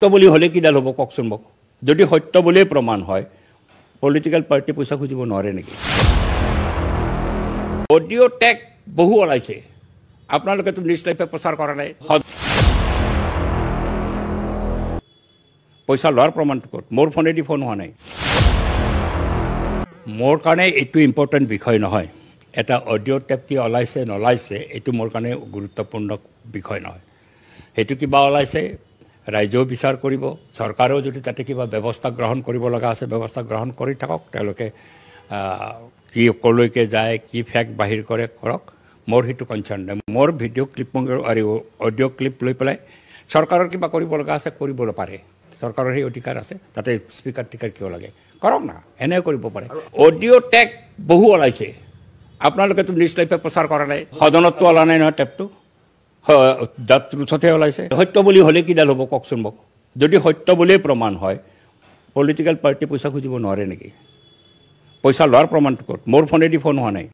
সত্য বুলি হলে কিডাল হ'ব কওকচোন মোক যদি সত্য বুলিয়ে প্ৰমাণ হয় পলিটিক্যাল পাৰ্টি পইচা খুজিব নোৱাৰে নেকি অডিও টেক বহু ওলাইছে আপোনালোকে তো নিউজ লাইভে প্ৰচাৰ কৰা নাই পইচা লোৱাৰ প্ৰমাণটো ক'ত মোৰ ফোনেদি ফোন হোৱা নাই মোৰ কাৰণে এইটো ইম্পৰ্টেণ্ট বিষয় নহয় এটা অডিও টেপ কি ওলাইছে নলাইছে এইটো মোৰ কাৰণে গুৰুত্বপূৰ্ণ বিষয় নহয় সেইটো কিবা ওলাইছে ৰাজ্যও বিচাৰ কৰিব চৰকাৰেও যদি তাতে কিবা ব্যৱস্থা গ্ৰহণ কৰিব লগা আছে ব্যৱস্থা গ্ৰহণ কৰি থাকক তেওঁলোকে কি কলৈকে যায় কি ফেক বাহিৰ কৰে কৰক মোৰ সেইটো কনচাৰ্ন নাই মোৰ ভিডিঅ' ক্লিপ আৰু অডিঅ' ক্লিপ লৈ পেলাই চৰকাৰৰ কিবা কৰিব লগা আছে কৰিব পাৰে চৰকাৰৰ সেই অধিকাৰ আছে তাতে স্পীকাৰ টিকাৰ কিয় লাগে কৰক না এনে কৰিব পাৰে অডিঅ' টেক বহু ওলাইছে আপোনালোকে তো নিউজ লাইভে প্ৰচাৰ কৰা নাই সদনততো ওলা নাই নহয় টেপটো ট্ৰুথতে ওলাইছে সত্য বুলি হলে কিডাল হ'ব কওকচোন মোক যদি সত্য বুলিয়ে প্ৰমাণ হয় পলিটিক্যাল পাৰ্টি পইচা খুজিব নোৱাৰে নেকি পইচা লোৱাৰ প্ৰমাণটো ক'ত মোৰ ফোনেদি ফোন হোৱা নাই